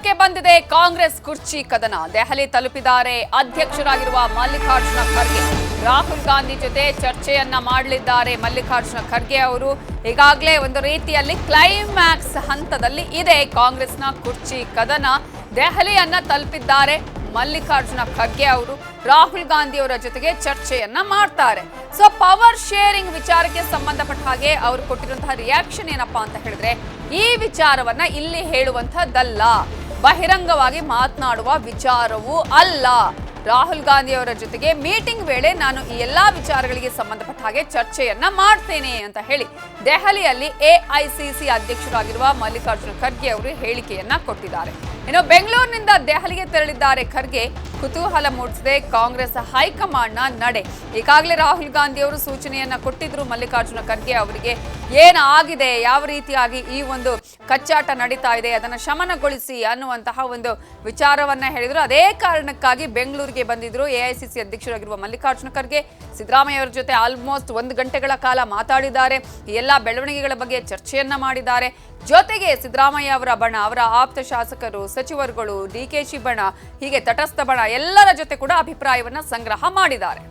ರಂಗಕ್ಕೆ ಬಂದಿದೆ ಕಾಂಗ್ರೆಸ್ ಕುರ್ಚಿ ಕದನ. ದೆಹಲಿ ತಲುಪಿದ್ದಾರೆ ಅಧ್ಯಕ್ಷರಾಗಿರುವ ಮಲ್ಲಿಕಾರ್ಜುನ ಖರ್ಗೆ. ರಾಹುಲ್ ಗಾಂಧಿ ಜೊತೆ ಚರ್ಚೆಯನ್ನ ಮಾಡಲಿದ್ದಾರೆ ಮಲ್ಲಿಕಾರ್ಜುನ ಖರ್ಗೆ ಅವರು. ಈಗಾಗಲೇ ಒಂದು ರೀತಿಯಲ್ಲಿ ಕ್ಲೈಮ್ಯಾಕ್ಸ್ ಹಂತದಲ್ಲಿ ಇದೆ ಕಾಂಗ್ರೆಸ್ನ ಕುರ್ಚಿ ಕದನ. ದೆಹಲಿಯನ್ನ ತಲುಪಿದ್ದಾರೆ ಮಲ್ಲಿಕಾರ್ಜುನ ಖರ್ಗೆ ಅವರು. ರಾಹುಲ್ ಗಾಂಧಿ ಅವರ ಜೊತೆಗೆ ಚರ್ಚೆಯನ್ನ ಮಾಡ್ತಾರೆ. ಸೊ ಪವರ್ ಶೇರಿಂಗ್ ವಿಚಾರಕ್ಕೆ ಸಂಬಂಧಪಟ್ಟ ಹಾಗೆ ಅವರು ಕೊಟ್ಟಿರುವಂತಹ ರಿಯಾಕ್ಷನ್ ಏನಪ್ಪಾ ಅಂತ ಹೇಳಿದ್ರೆ, ಈ ವಿಚಾರವನ್ನ ಇಲ್ಲಿ ಹೇಳುವಂತಹದ್ದಲ್ಲ, ಬಹಿರಂಗವಾಗಿ ಮಾತನಾಡುವ ವಿಚಾರವೂ ಅಲ್ಲ. ರಾಹುಲ್ ಗಾಂಧಿ ಅವರ ಜೊತೆಗೆ ಮೀಟಿಂಗ್ ವೇಳೆ ನಾನು ಈ ಎಲ್ಲಾ ವಿಚಾರಗಳಿಗೆ ಸಂಬಂಧಪಟ್ಟ ಹಾಗೆ ಚರ್ಚೆಯನ್ನ ಮಾಡ್ತೇನೆ ಅಂತ ಹೇಳಿ ದೆಹಲಿಯಲ್ಲಿ ಎಐಸಿಸಿ ಅಧ್ಯಕ್ಷರಾಗಿರುವ ಮಲ್ಲಿಕಾರ್ಜುನ ಖರ್ಗೆ ಅವರು ಹೇಳಿಕೆಯನ್ನ ಕೊಟ್ಟಿದ್ದಾರೆ. ಇನ್ನು ಬೆಂಗಳೂರಿನಿಂದ ದೆಹಲಿಗೆ ತೆರಳಿದ್ದಾರೆ ಖರ್ಗೆ. ಕುತೂಹಲ ಮೂಡಿಸಿದೆ ಕಾಂಗ್ರೆಸ್ ಹೈಕಮಾಂಡ್ನ ನಡೆ. ಈಗಾಗಲೇ ರಾಹುಲ್ ಗಾಂಧಿ ಅವರು ಸೂಚನೆಯನ್ನ ಕೊಟ್ಟಿದ್ರು ಮಲ್ಲಿಕಾರ್ಜುನ ಖರ್ಗೆ ಅವರಿಗೆ, ಏನಾಗಿದೆ, ಯಾವ ರೀತಿಯಾಗಿ ಈ ಒಂದು ಕಚ್ಚಾಟ ನಡೀತಾ ಇದೆ ಅದನ್ನ ಶಮನಗೊಳಿಸಿ ಅನ್ನುವಂತಹ ಒಂದು ವಿಚಾರವನ್ನ ಹೇಳಿದ್ರು. ಅದೇ ಕಾರಣಕ್ಕಾಗಿ ಬೆಂಗಳೂರಿಗೆ ಬಂದಿದ್ರು ಎಐಸಿಸಿ ಅಧ್ಯಕ್ಷರಾಗಿರುವ ಮಲ್ಲಿಕಾರ್ಜುನ ಖರ್ಗೆ. ಸಿದ್ದರಾಮಯ್ಯ ಅವರ ಜೊತೆ ಆಲ್ಮೋಸ್ಟ್ 1 ಗಂಟೆಗಳ ಕಾಲ ಮಾತಾಡಿದ್ದಾರೆ. ಈ ಎಲ್ಲಾ ಬೆಳವಣಿಗೆಗಳ ಬಗ್ಗೆ ಚರ್ಚೆಯನ್ನ ಮಾಡಿದ್ದಾರೆ. ಜೊತೆಗೆ ಸಿದ್ದರಾಮಯ್ಯ ಅವರ ಬಣ, ಅವರ ಆಪ್ತ ಶಾಸಕರು, ಸಚಿವರುಗಳು, ಡಿಕೆಶಿ ಬಣ, ಹೀಗೆ ತಟಸ್ಥ ಬಣ ಎಲ್ಲರ ಜೊತೆ ಕೂಡ ಅಭಿಪ್ರಾಯವನ್ನ ಸಂಗ್ರಹ ಮಾಡಿದ್ದಾರೆ.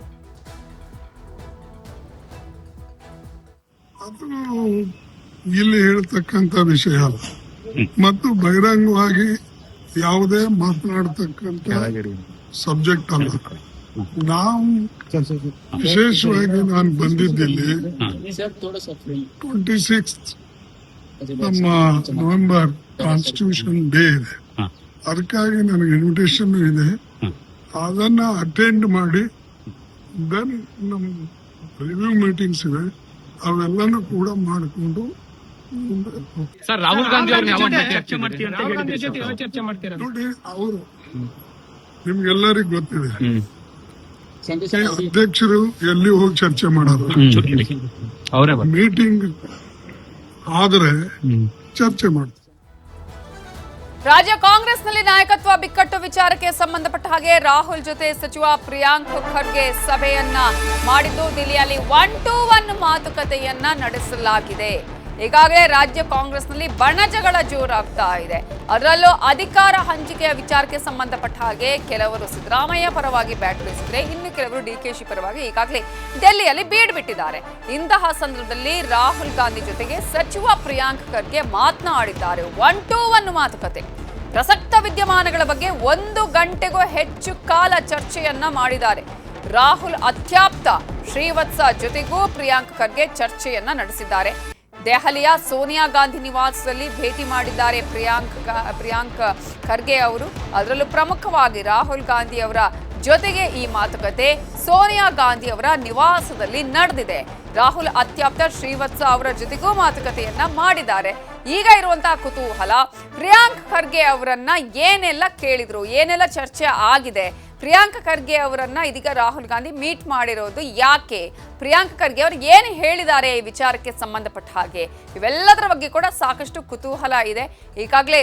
ಇಲ್ಲಿ ಹೇಳ್ತಕ್ಕಂತ ವಿಷಯ ಅಲ್ಲ ಮತ್ತು ಬಹಿರಂಗವಾಗಿ ಯಾವುದೇ ಮಾತನಾಡತಕ್ಕಂತ ಸಬ್ಜೆಕ್ಟ್ ಅಲ್ಲ. ನಾವು ವಿಶೇಷವಾಗಿ ನಾನು ಬಂದಿದ್ದಿಲ್ಲಿ 26 ನಮ್ಮ ನವೆಂಬರ್ ಕಾನ್ಸ್ಟಿಟ್ಯೂಷನ್ ಡೇ ಇದೆ. ಅದಕ್ಕಾಗಿ ನನಗೆ ಇನ್ವಿಟೇಷನ್ ಇದೆ. ಅದನ್ನ ಅಟೆಂಡ್ ಮಾಡಿ ದೆನ್ ನಮ್ಮ ರಿವ್ಯೂ ಮೀಟಿಂಗ್ಸ್ ಇದೆ, ಅವೆಲ್ಲನೂ ಕೂಡ ಮಾಡಿಕೊಂಡು ಸರ್ ರಾಹುಲ್ ಗಾಂಧಿ ನೋಡಿ, ಅವರು ನಿಮ್ಗೆಲ್ಲರಿಗೂ ಗೊತ್ತಿದೆ ಅಧ್ಯಕ್ಷರು ಎಲ್ಲಿ ಹೋಗಿ ಚರ್ಚೆ ಮಾಡೋದು. ಮೀಟಿಂಗ್ ಆದ್ರೆ ಚರ್ಚೆ ಮಾಡ್ತಾರೆ. ರಾಜ್ಯ ಕಾಂಗ್ರೆಸ್ನಲ್ಲಿ ನಾಯಕತ್ವ ಬಿಕ್ಕಟ್ಟು ವಿಚಾರಕ್ಕೆ ಸಂಬಂಧಪಟ್ಟ ಹಾಗೆ ರಾಹುಲ್ ಜೊತೆ ಸಚಿವ ಪ್ರಿಯಾಂಕ್ ಖರ್ಗೆ ಸಭೆಯನ್ನ ಮಾಡಿದ್ದು ದಿಲ್ಲಿಯಲ್ಲಿ 1-to-1 ಮಾತುಕತೆಯನ್ನ ನಡೆಸಲಾಗಿದೆ. ಈಗಾಗಲೇ ರಾಜ್ಯ ಕಾಂಗ್ರೆಸ್ನಲ್ಲಿ ಬಣಜಗಳ ಜೋರಾಗ್ತಾ ಇದೆ. ಅದರಲ್ಲೂ ಅಧಿಕಾರ ಹಂಚಿಕೆಯ ವಿಚಾರಕ್ಕೆ ಸಂಬಂಧಪಟ್ಟ ಹಾಗೆ ಕೆಲವರು ಸಿದ್ದರಾಮಯ್ಯ ಪರವಾಗಿ ಬ್ಯಾಟ್ ಬೀಸಿದ್ರೆ, ಇನ್ನು ಕೆಲವರು ಡಿಕೆಶಿ ಪರವಾಗಿ ಈಗಾಗಲೇ ಡೆಲ್ಲಿಯಲ್ಲಿ ಬೀಡ್ ಬಿಟ್ಟಿದ್ದಾರೆ. ಇಂತಹ ಸಂದರ್ಭದಲ್ಲಿ ರಾಹುಲ್ ಗಾಂಧಿ ಜೊತೆಗೆ ಸಚಿವ ಪ್ರಿಯಾಂಕ್ ಖರ್ಗೆ ಮಾತನಾಡಿದ್ದಾರೆ. 1-to-1 ಮಾತುಕತೆ. ಪ್ರಸಕ್ತ ವಿದ್ಯಮಾನಗಳ ಬಗ್ಗೆ 1 ಗಂಟೆಗೂ ಹೆಚ್ಚು ಕಾಲ ಚರ್ಚೆಯನ್ನ ಮಾಡಿದ್ದಾರೆ. ರಾಹುಲ್ ಅತ್ಯಾಪ್ತ ಶ್ರೀವತ್ಸ ಜೊತೆಗೂ ಪ್ರಿಯಾಂಕ್ ಖರ್ಗೆ ಚರ್ಚೆಯನ್ನ ನಡೆಸಿದ್ದಾರೆ. ದೆಹಲಿಯ ಸೋನಿಯಾ ಗಾಂಧಿ ನಿವಾಸದಲ್ಲಿ ಭೇಟಿ ಮಾಡಿದ್ದಾರೆ ಪ್ರಿಯಾಂಕ್ ಖರ್ಗೆ ಅವರು. ಅದರಲ್ಲೂ ಪ್ರಮುಖವಾಗಿ ರಾಹುಲ್ ಗಾಂಧಿ ಅವರ ಜೊತೆಗೆ ಈ ಮಾತುಕತೆ ಸೋನಿಯಾ ಗಾಂಧಿ ಅವರ ನಿವಾಸದಲ್ಲಿ ನಡೆದಿದೆ. ರಾಹುಲ್ ಅತ್ಯಾಪ್ತ ಶ್ರೀವತ್ಸ ಅವರ ಜೊತೆಗೂ ಮಾತುಕತೆಯನ್ನ ಮಾಡಿದ್ದಾರೆ. ಈಗ ಇರುವಂತಹ ಕುತೂಹಲ, ಪ್ರಿಯಾಂಕ್ ಖರ್ಗೆ ಅವರನ್ನ ಏನೆಲ್ಲ ಕೇಳಿದ್ರು, ಏನೆಲ್ಲ ಚರ್ಚೆ ಆಗಿದೆ, ಪ್ರಿಯಾಂಕ್ ಖರ್ಗೆ ಅವರನ್ನ ಇದೀಗ ರಾಹುಲ್ ಗಾಂಧಿ ಮೀಟ್ ಮಾಡಿರೋದು ಯಾಕೆ, ಪ್ರಿಯಾಂಕ್ ಖರ್ಗೆ ಅವರು ಏನು ಹೇಳಿದ್ದಾರೆ ಈ ವಿಚಾರಕ್ಕೆ ಸಂಬಂಧಪಟ್ಟ ಹಾಗೆ, ಇವೆಲ್ಲದರ ಬಗ್ಗೆ ಕೂಡ ಸಾಕಷ್ಟು ಕುತೂಹಲ ಇದೆ. ಈಗಾಗಲೇ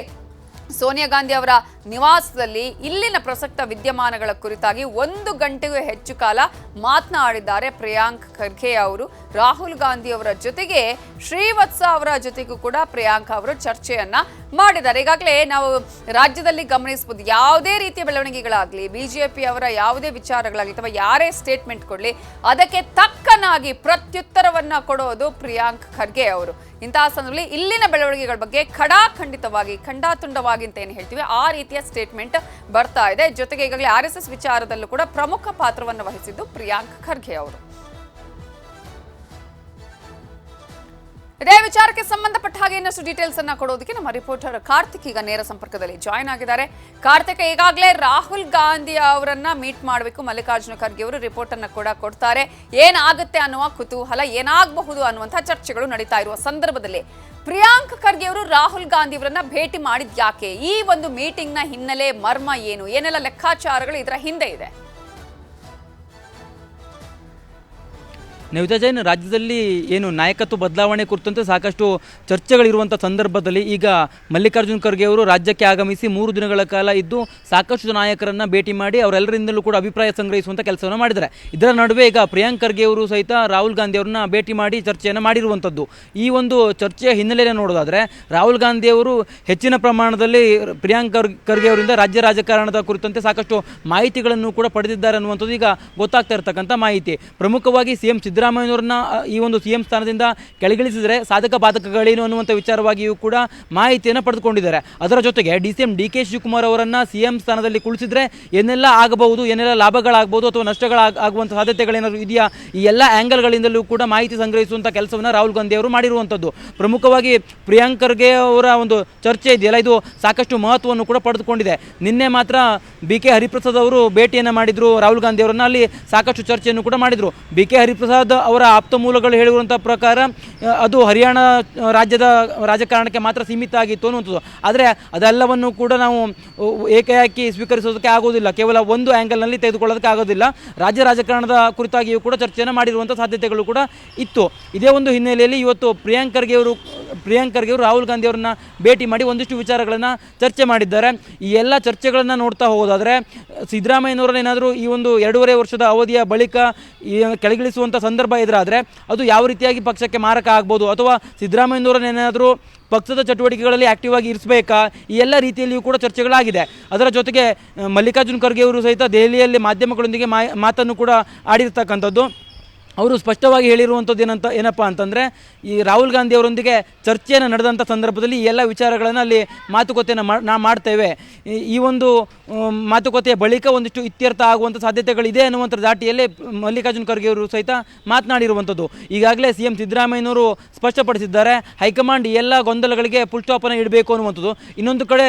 ಸೋನಿಯಾ ಗಾಂಧಿ ಅವರ ನಿವಾಸದಲ್ಲಿ ಇಲ್ಲಿನ ಪ್ರಸಕ್ತ ವಿದ್ಯಮಾನಗಳ ಕುರಿತಾಗಿ 1 ಗಂಟೆಗೂ ಹೆಚ್ಚು ಕಾಲ ಮಾತನಾಡಿದ್ದಾರೆ ಪ್ರಿಯಾಂಕ್ ಖರ್ಗೆ ಅವರು. ರಾಹುಲ್ ಗಾಂಧಿ ಅವರ ಜೊತೆಗೆ ಶ್ರೀವತ್ಸ ಅವರ ಜೊತೆಗೂ ಕೂಡ ಪ್ರಿಯಾಂಕ್ ಅವರು ಚರ್ಚೆಯನ್ನ ಮಾಡಿದ್ದಾರೆ. ಈಗಾಗಲೇ ನಾವು ರಾಜ್ಯದಲ್ಲಿ ಗಮನಿಸಬಹುದು, ಯಾವುದೇ ರೀತಿಯ ಬೆಳವಣಿಗೆಗಳಾಗಲಿ, ಬಿಜೆಪಿ ಅವರ ಯಾವುದೇ ವಿಚಾರಗಳಾಗಲಿ ಅಥವಾ ಯಾರೇ ಸ್ಟೇಟ್ಮೆಂಟ್ ಕೊಡಲಿ, ಅದಕ್ಕೆ ತಕ್ಕನಾಗಿ ಪ್ರತ್ಯುತ್ತರವನ್ನ ಕೊಡೋದು ಪ್ರಿಯಾಂಕ್ ಖರ್ಗೆ ಅವರು. ಇಂತಹ ಸಂದರ್ಭದಲ್ಲಿ ಇಲ್ಲಿನ ಬೆಳವಣಿಗೆಗಳ ಬಗ್ಗೆ ಖಡಾಖಂಡಿತವಾಗಿ, ಖಂಡಾತುಂಡವಾಗಿ ಅಂತ ಏನು ಹೇಳ್ತೀವಿ ಆ ರೀತಿಯ ಸ್ಟೇಟ್ಮೆಂಟ್ ಬರ್ತಾ ಇದೆ. ಜೊತೆಗೆ ಈಗಾಗಲೇ RSS ವಿಚಾರದಲ್ಲೂ ಕೂಡ ಪ್ರಮುಖ ಪಾತ್ರವನ್ನು ವಹಿಸಿದ್ದು ಪ್ರಿಯಾಂಕ್ ಖರ್ಗೆ ಅವರು. ಇದೇ ವಿಚಾರಕ್ಕೆ ಸಂಬಂಧಪಟ್ಟ ಹಾಗೆ ಇನ್ನಷ್ಟು ಡೀಟೇಲ್ಸ್ ಅನ್ನ ಕೊಡೋದಕ್ಕೆ ನಮ್ಮ ರಿಪೋರ್ಟರ್ ಕಾರ್ತಿಕ್ ಈಗ ನೇರ ಸಂಪರ್ಕದಲ್ಲಿ ಜಾಯ್ನ್ ಆಗಿದ್ದಾರೆ. ಕಾರ್ತಿಕ್, ಈಗಾಗಲೇ ರಾಹುಲ್ ಗಾಂಧಿ ಅವರನ್ನ ಮೀಟ್ ಮಾಡಬೇಕು ಮಲ್ಲಿಕಾರ್ಜುನ ಖರ್ಗೆ ಅವರು, ರಿಪೋರ್ಟ್ ಅನ್ನ ಕೂಡ ಕೊಡ್ತಾರೆ. ಏನಾಗುತ್ತೆ ಅನ್ನುವ ಕುತೂಹಲ, ಏನಾಗಬಹುದು ಅನ್ನುವಂತಹ ಚರ್ಚೆಗಳು ನಡೀತಾ ಇರುವ ಸಂದರ್ಭದಲ್ಲಿ ಪ್ರಿಯಾಂಕ್ ಖರ್ಗೆ ಅವರು ರಾಹುಲ್ ಗಾಂಧಿ ಅವರನ್ನ ಭೇಟಿ ಮಾಡಿದ್ ಯಾಕೆ, ಈ ಒಂದು ಮೀಟಿಂಗ್ ನ ಹಿನ್ನೆಲೆ ಮರ್ಮ ಏನು, ಏನೆಲ್ಲ ಲೆಕ್ಕಾಚಾರಗಳು ಇದರ ಹಿಂದೆ ಇದೆ? ನವಿತಾ ಜೈನ್, ರಾಜ್ಯದಲ್ಲಿ ಏನು ನಾಯಕತ್ವ ಬದಲಾವಣೆ ಕುರಿತಂತೆ ಸಾಕಷ್ಟು ಚರ್ಚೆಗಳಿರುವಂಥ ಸಂದರ್ಭದಲ್ಲಿ ಈಗ ಮಲ್ಲಿಕಾರ್ಜುನ್ ಖರ್ಗೆ ಅವರು ರಾಜ್ಯಕ್ಕೆ ಆಗಮಿಸಿ 3 ದಿನಗಳ ಕಾಲ ಇದ್ದು ಸಾಕಷ್ಟು ನಾಯಕರನ್ನ ಭೇಟಿ ಮಾಡಿ ಅವರೆಲ್ಲರಿಂದಲೂ ಕೂಡ ಅಭಿಪ್ರಾಯ ಸಂಗ್ರಹಿಸುವಂಥ ಕೆಲಸವನ್ನು ಮಾಡಿದ್ದಾರೆ. ಇದರ ನಡುವೆ ಈಗ ಪ್ರಿಯಾಂಕ್ ಖರ್ಗೆ ಅವರು ಸಹಿತ ರಾಹುಲ್ ಗಾಂಧಿ ಅವರನ್ನ ಭೇಟಿ ಮಾಡಿ ಚರ್ಚೆಯನ್ನು ಮಾಡಿರುವಂಥದ್ದು. ಈ ಒಂದು ಚರ್ಚೆಯ ಹಿನ್ನೆಲೆಯನ್ನು ನೋಡೋದಾದರೆ ರಾಹುಲ್ ಗಾಂಧಿ ಅವರು ಹೆಚ್ಚಿನ ಪ್ರಮಾಣದಲ್ಲಿ ಪ್ರಿಯಾಂಕ್ ಖರ್ಗೆ ಅವರಿಂದ ರಾಜ್ಯ ರಾಜಕಾರಣದ ಕುರಿತಂತೆ ಸಾಕಷ್ಟು ಮಾಹಿತಿಗಳನ್ನು ಕೂಡ ಪಡೆದಿದ್ದಾರೆ ಅನ್ನುವಂಥದ್ದು ಈಗ ಗೊತ್ತಾಗ್ತಾ ಇರತಕ್ಕಂಥ ಮಾಹಿತಿ. ಪ್ರಮುಖವಾಗಿ ಸಿಎಂ ಸಿದ್ದರಾಮಯ್ಯನವ್ರನ್ನ ಈ ಒಂದು ಸಿಎಂ ಸ್ಥಾನದಿಂದ ಕೆಳಗಿಳಿಸಿದರೆ ಸಾಧಕ ಬಾಧಕಗಳೇನು ಅನ್ನುವಂಥ ವಿಚಾರವಾಗಿಯೂ ಕೂಡ ಮಾಹಿತಿಯನ್ನು ಪಡೆದುಕೊಂಡಿದ್ದಾರೆ. ಅದರ ಜೊತೆಗೆ ಸಿಎಂ ಡಿ.ಕೆ. ಶಿವಕುಮಾರ್ ಅವರನ್ನು ಸಿಎಂ ಸ್ಥಾನದಲ್ಲಿ ಕುಳಿಸಿದ್ರೆ ಏನೆಲ್ಲ ಆಗಬಹುದು, ಏನೆಲ್ಲ ಲಾಭಗಳಾಗಬಹುದು ಅಥವಾ ನಷ್ಟಗಳಾಗುವಂಥ ಸಾಧ್ಯತೆಗಳೇನಾದರೂ ಇದೆಯಾ, ಈ ಎಲ್ಲ ಆ್ಯಂಗಲ್ಗಳಿಂದಲೂ ಕೂಡ ಮಾಹಿತಿ ಸಂಗ್ರಹಿಸುವಂಥ ಕೆಲಸವನ್ನು ರಾಹುಲ್ ಗಾಂಧಿ ಅವರು ಮಾಡಿರುವಂಥದ್ದು. ಪ್ರಮುಖವಾಗಿ ಪ್ರಿಯಾಂಕ್ ಖರ್ಗೆ ಅವರ ಒಂದು ಚರ್ಚೆ ಇದೆಯಲ್ಲ, ಇದು ಸಾಕಷ್ಟು ಮಹತ್ವವನ್ನು ಕೂಡ ಪಡೆದುಕೊಂಡಿದೆ. ನಿನ್ನೆ ಮಾತ್ರ ಬಿ.ಕೆ. ಹರಿಪ್ರಸಾದ್ ಅವರು ಭೇಟಿಯನ್ನು ಮಾಡಿದರು ರಾಹುಲ್ ಗಾಂಧಿ ಅವರನ್ನು, ಅಲ್ಲಿ ಸಾಕಷ್ಟು ಚರ್ಚೆಯನ್ನು ಕೂಡ ಮಾಡಿದರು. ಬಿ.ಕೆ. ಹರಿಪ್ರಸಾದ್ ಅವರ ಆಪ್ತ ಮೂಲಗಳು ಹೇಳಿರುವಂಥ ಪ್ರಕಾರ ಅದು ಹರಿಯಾಣ ರಾಜ್ಯದ ರಾಜಕಾರಣಕ್ಕೆ ಮಾತ್ರ ಸೀಮಿತ ಆಗಿತ್ತು ಅನ್ನುವಂಥದ್ದು. ಆದರೆ ಅದೆಲ್ಲವನ್ನು ಕೂಡ ನಾವು ಏಕಾಏಕಿ ಸ್ವೀಕರಿಸೋದಕ್ಕೆ ಆಗೋದಿಲ್ಲ, ಕೇವಲ ಒಂದು ಆ್ಯಂಗಲ್ನಲ್ಲಿ ತೆಗೆದುಕೊಳ್ಳೋದಕ್ಕೆ ಆಗೋದಿಲ್ಲ. ರಾಜ್ಯ ರಾಜಕಾರಣದ ಕುರಿತಾಗಿಯೂ ಕೂಡ ಚರ್ಚೆಯನ್ನು ಮಾಡಿರುವಂಥ ಸಾಧ್ಯತೆಗಳು ಕೂಡ ಇತ್ತು. ಇದೇ ಒಂದು ಹಿನ್ನೆಲೆಯಲ್ಲಿ ಇವತ್ತು ಪ್ರಿಯಾಂಕ್ ಖರ್ಗೆ ಅವರು ರಾಹುಲ್ ಗಾಂಧಿ ಅವರನ್ನ ಭೇಟಿ ಮಾಡಿ ಒಂದಿಷ್ಟು ವಿಚಾರಗಳನ್ನು ಚರ್ಚೆ ಮಾಡಿದ್ದಾರೆ. ಈ ಎಲ್ಲ ಚರ್ಚೆಗಳನ್ನು ನೋಡ್ತಾ ಹೋಗೋದಾದರೆ ಸಿದ್ದರಾಮಯ್ಯನವರನ್ನ ಏನಾದರೂ ಈ ಒಂದು 2.5 ವರ್ಷದ ಅವಧಿಯ ಬಳಿಕ ಕೆಳಗಿಳಿಸುವಂಥ ಸಂದರ್ಭ ಎದುರಾದರೆ ಅದು ಯಾವ ರೀತಿಯಾಗಿ ಪಕ್ಷಕ್ಕೆ ಮಾರಕ ಆಗ್ಬೋದು, ಅಥವಾ ಸಿದ್ದರಾಮಯ್ಯನವರನ್ನ ಏನಾದರೂ ಪಕ್ಷದ ಚಟುವಟಿಕೆಗಳಲ್ಲಿ ಆಕ್ಟಿವ್ ಆಗಿ ಇರಿಸಬೇಕಾ, ಈ ಎಲ್ಲ ರೀತಿಯಲ್ಲಿಯೂ ಕೂಡ ಚರ್ಚೆಗಳಾಗಿದೆ. ಅದರ ಜೊತೆಗೆ ಮಲ್ಲಿಕಾರ್ಜುನ್ ಖರ್ಗೆ ಅವರು ಸಹಿತ ದೆಹಲಿಯಲ್ಲಿ ಮಾಧ್ಯಮಗಳೊಂದಿಗೆ ಮಾತನ್ನು ಕೂಡ ಆಡಿರ್ತಕ್ಕಂಥದ್ದು. ಅವರು ಸ್ಪಷ್ಟವಾಗಿ ಹೇಳಿರುವಂಥದ್ದು ಏನಪ್ಪ ಅಂತಂದರೆ, ಈ ರಾಹುಲ್ ಗಾಂಧಿ ಅವರೊಂದಿಗೆ ಚರ್ಚೆಯನ್ನು ನಡೆದಂಥ ಸಂದರ್ಭದಲ್ಲಿ ಈ ಎಲ್ಲ ವಿಚಾರಗಳನ್ನು ಅಲ್ಲಿ ಮಾತುಕತೆಯನ್ನು ಮಾಡ್ತೇವೆ, ಈ ಒಂದು ಮಾತುಕತೆಯ ಬಳಿಕ ಒಂದಿಷ್ಟು ಇತ್ಯರ್ಥ ಆಗುವಂಥ ಸಾಧ್ಯತೆಗಳಿದೆ ಅನ್ನುವಂಥ ದಾಟಿಯಲ್ಲಿ ಮಲ್ಲಿಕಾರ್ಜುನ್ ಖರ್ಗೆ ಅವರು ಸಹಿತ ಮಾತನಾಡಿರುವಂಥದ್ದು. ಈಗಾಗಲೇ ಸಿಎಂ ಸಿದ್ದರಾಮಯ್ಯನವರು ಸ್ಪಷ್ಟಪಡಿಸಿದ್ದಾರೆ, ಹೈಕಮಾಂಡ್ ಈ ಎಲ್ಲ ಗೊಂದಲಗಳಿಗೆ ಫುಲ್ ಸ್ಟಾಪನ್ನು ಇಡಬೇಕು ಅನ್ನುವಂಥದ್ದು. ಇನ್ನೊಂದು ಕಡೆ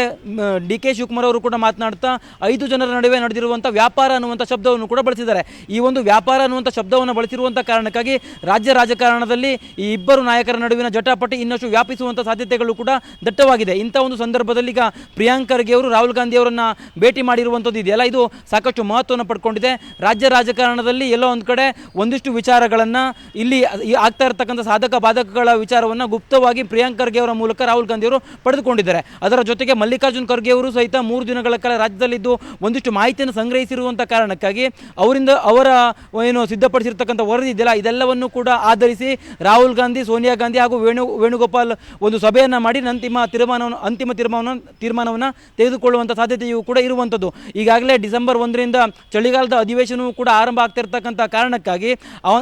ಡಿ.ಕೆ. ಶಿವಕುಮಾರ್ ಅವರು ಕೂಡ ಮಾತನಾಡ್ತಾ 5 ಜನರ ನಡುವೆ ನಡೆದಿರುವಂಥ ವ್ಯಾಪಾರ ಅನ್ನುವಂಥ ಶಬ್ದವನ್ನು ಕೂಡ ಬಳಸಿದ್ದಾರೆ. ಈ ಒಂದು ವ್ಯಾಪಾರ ಅನ್ನುವಂಥ ಶಬ್ದವನ್ನು ಬಳಸಿರುವಂಥ ಕಾರಣಕ್ಕಾಗಿ ರಾಜ್ಯ ರಾಜಕಾರಣದಲ್ಲಿ ಈ ಇಬ್ಬರು ನಾಯಕರ ನಡುವಿನ ಜಟಾಪಟಿ ಇನ್ನಷ್ಟು ವ್ಯಾಪಿಸುವಂಥ ಸಾಧ್ಯತೆಗಳು ಕೂಡ ದಟ್ಟವಾಗಿದೆ. ಇಂಥ ಒಂದು ಸಂದರ್ಭದಲ್ಲಿ ಈಗ ಪ್ರಿಯಾಂಕ್ ಖರ್ಗೆ ಅವರು ರಾಹುಲ್ ಗಾಂಧಿ ಅವರನ್ನ ಭೇಟಿ ಮಾಡಿರುವಂಥದ್ದು ಇದೆಯಲ್ಲ, ಇದು ಸಾಕಷ್ಟು ಮಹತ್ವವನ್ನು ಪಡ್ಕೊಂಡಿದೆ. ರಾಜ್ಯ ರಾಜಕಾರಣದಲ್ಲಿ ಎಲ್ಲೋ ಒಂದು ಕಡೆ ಒಂದಿಷ್ಟು ವಿಚಾರಗಳನ್ನು ಇಲ್ಲಿ ಆಗ್ತಾ ಇರತಕ್ಕಂಥ ಸಾಧಕ ಬಾಧಕಗಳ ವಿಚಾರವನ್ನು ಗುಪ್ತವಾಗಿ ಪ್ರಿಯಾಂಕ್ ಖರ್ಗೆ ಅವರ ಮೂಲಕ ರಾಹುಲ್ ಗಾಂಧಿ ಅವರು ಪಡೆದುಕೊಂಡಿದ್ದಾರೆ. ಅದರ ಜೊತೆಗೆ ಮಲ್ಲಿಕಾರ್ಜುನ್ ಖರ್ಗೆ ಅವರು ಸಹಿತ 3 ದಿನಗಳ ಕಾಲ ರಾಜ್ಯದಲ್ಲಿದ್ದು ಒಂದಿಷ್ಟು ಮಾಹಿತಿಯನ್ನು ಸಂಗ್ರಹಿಸಿರುವಂಥ ಕಾರಣಕ್ಕಾಗಿ ಅವರ ಏನು ಸಿದ್ಧಪಡಿಸಿರ್ತಕ್ಕಂಥ ವರದಿ ಇದೆಯಲ್ಲ, ಇದೆಲ್ಲವನ್ನು ಕೂಡ ಆಧರಿಸಿ ರಾಹುಲ್ ಗಾಂಧಿ, ಸೋನಿಯಾ ಗಾಂಧಿ ಹಾಗೂ ವೇಣುಗೋಪಾಲ್ ಒಂದು ಸಭೆಯನ್ನು ಮಾಡಿ ಅಂತಿಮ ತೀರ್ಮಾನವನ್ನು ತೆಗೆದುಕೊಳ್ಳುವಂಥ ಸಾಧ್ಯತೆಯೂ ಕೂಡ ಇರುವಂಥದ್ದು. ಈಗಾಗಲೇ ಡಿಸೆಂಬರ್ 1ರಿಂದ ಚಳಿಗಾಲದ ಅಧಿವೇಶನವೂ ಕೂಡ ಆರಂಭ ಆಗ್ತಿರ್ತಕ್ಕಂಥ ಕಾರಣಕ್ಕಾಗಿ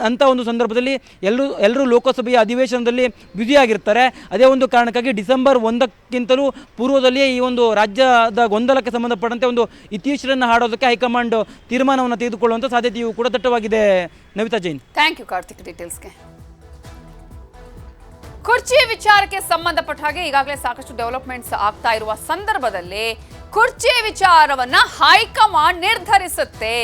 ಅಂಥ ಒಂದು ಸಂದರ್ಭದಲ್ಲಿ ಎಲ್ಲರೂ ಲೋಕಸಭೆಯ ಅಧಿವೇಶನದಲ್ಲಿ ಬ್ಯುಸಿಯಾಗಿರ್ತಾರೆ. ಅದೇ ಒಂದು ಕಾರಣಕ್ಕಾಗಿ ಡಿಸೆಂಬರ್ 1ಕ್ಕಿಂತಲೂ ಪೂರ್ವದಲ್ಲಿಯೇ ಈ ಒಂದು ರಾಜ್ಯದ ಗೊಂದಲಕ್ಕೆ ಸಂಬಂಧಪಟ್ಟಂತೆ ಒಂದು ಇತ್ತೀಚೆಯನ್ನು ಹಾಡೋದಕ್ಕೆ ಹೈಕಮಾಂಡ್ ತೀರ್ಮಾನವನ್ನು ತೆಗೆದುಕೊಳ್ಳುವಂಥ ಸಾಧ್ಯತೆಯೂ ಕೂಡ ದಟ್ಟವಾಗಿದೆ. ನವಿತಾ ಜೈನ್, ಥ್ಯಾಂಕ್ ಯು ಕಾರ್ತಿಕ್ ಡೀಟೇಲ್ಸ್ಗೆ. ಕುರ್ಚಿ ವಿಚಾರಕ್ಕೆ ಸಂಬಂಧಪಟ್ಟ ಹಾಗೆ ಈಗಾಗಲೇ ಸಾಕಷ್ಟು ಡೆವಲಪ್ಮೆಂಟ್ಸ್ ಆಗ್ತಾ ಇರುವ ಸಂದರ್ಭದಲ್ಲಿ ಕುರ್ಚಿ ವಿಚಾರವನ್ನ ಹೈಕಮಾಂಡ್ ನಿರ್ಧರಿಸುತ್ತೆ.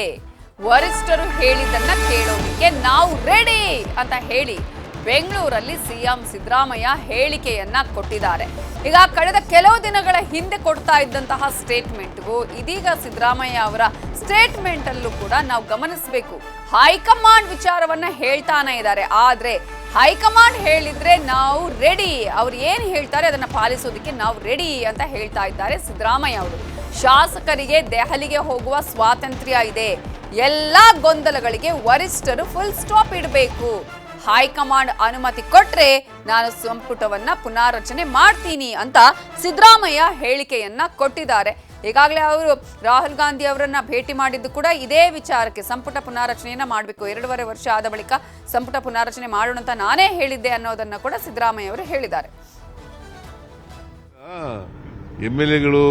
ವರಿಷ್ಠರು ಹೇಳಿದ್ದನ್ನ ಕೇಳೋದಕ್ಕೆ ನಾವು ರೆಡಿ ಅಂತ ಹೇಳಿ ಬೆಂಗಳೂರಲ್ಲಿ ಸಿಎಂ ಸಿದ್ದರಾಮಯ್ಯ ಹೇಳಿಕೆಯನ್ನ ಕೊಟ್ಟಿದ್ದಾರೆ. ಈಗ ಕಳೆದ ಕೆಲವು ದಿನಗಳ ಹಿಂದೆ ಕೊಡ್ತಾ ಇದ್ದಂತಹ ಸ್ಟೇಟ್ಮೆಂಟ್ಗೂ ಇದೀಗ ಸಿದ್ದರಾಮಯ್ಯ ಅವರ ಸ್ಟೇಟ್ಮೆಂಟ್ ಅಲ್ಲೂ ಕೂಡ ನಾವು ಗಮನಿಸಬೇಕು, ಹೈಕಮಾಂಡ್ ವಿಚಾರವನ್ನ ಹೇಳ್ತಾನೆ ಇದ್ದಾರೆ. ಆದ್ರೆ ಹೈಕಮಾಂಡ್ ಹೇಳಿದ್ರೆ ನಾವು ರೆಡಿ, ಅವ್ರು ಏನು ಹೇಳ್ತಾರೆ ಅದನ್ನ ಪಾಲಿಸೋದಕ್ಕೆ ನಾವು ರೆಡಿ ಅಂತ ಹೇಳ್ತಾ ಇದ್ದಾರೆ ಸಿದ್ದರಾಮಯ್ಯ ಅವರು. ಶಾಸಕರಿಗೆ ದೆಹಲಿಗೆ ಹೋಗುವ ಸ್ವಾತಂತ್ರ್ಯ ಇದೆ, ಎಲ್ಲಾ ಗೊಂದಲಗಳಿಗೆ ವರಿಷ್ಠರು ಫುಲ್ ಸ್ಟಾಪ್ ಇಡಬೇಕು, ಹೈಕಮಾಂಡ್ ಅನುಮತಿ ಕೊಟ್ರೆ ನಾನು ಸಂಪುಟವನ್ನ ಪುನಾರಚನೆ ಮಾಡ್ತೀನಿ ಅಂತ ಸಿದ್ದರಾಮಯ್ಯ ಹೇಳಿಕೆಯನ್ನ ಕೊಟ್ಟಿದ್ದಾರೆ. ಈಗಾಗಲೇ ಅವರು ರಾಹುಲ್ ಗಾಂಧಿ ಅವರನ್ನ ಭೇಟಿ ಮಾಡಿದ್ದು ಕೂಡ ಇದೇ ವಿಚಾರಕ್ಕೆ, ಸಂಪುಟ ಪುನಾರಚನೆಯನ್ನ ಮಾಡಬೇಕು, 2.5 ವರ್ಷ ಆದ ಬಳಿಕ ಸಂಪುಟ ಪುನಾರಚನೆ ಮಾಡೋಣ ಅಂತ ನಾನೇ ಹೇಳಿದ್ದೆ ಅನ್ನೋದನ್ನ ಕೂಡ ಸಿದ್ದರಾಮಯ್ಯ ಅವರು ಹೇಳಿದ್ದಾರೆ. MLAಗಳು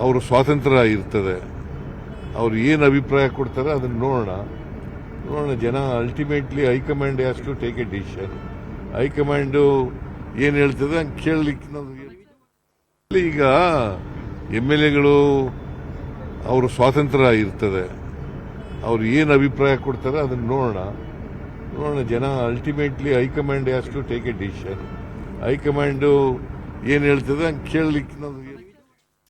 ಅವರು ಸ್ವಾತಂತ್ರ್ಯ ಇರ್ತದೆ, ಅವ್ರು ಏನು ಅಭಿಪ್ರಾಯ ಕೊಡ್ತಾರೆ ಅದನ್ನ ನೋಡೋಣ. ಜನ ultimately high command has to take a decision. High command ಏನು ಹೇಳ್ತದೆ ಹಂಗೆ ಕೇಳಲಿಕ್ಕೆ ಈಗ MLAಗಳು ಅವರು ಸ್ವಾತಂತ್ರ್ಯ ಇರ್ತದೆ, ಅವ್ರು ಏನು ಅಭಿಪ್ರಾಯ ಕೊಡ್ತಾರೆ ಅದನ್ನ ನೋಡೋಣ. ಜನ ultimately high command has to take a decision. High command ಏನು ಹೇಳ್ತದೆ ಹಂಗೆ ಕೇಳಲಿಕ್ಕೆ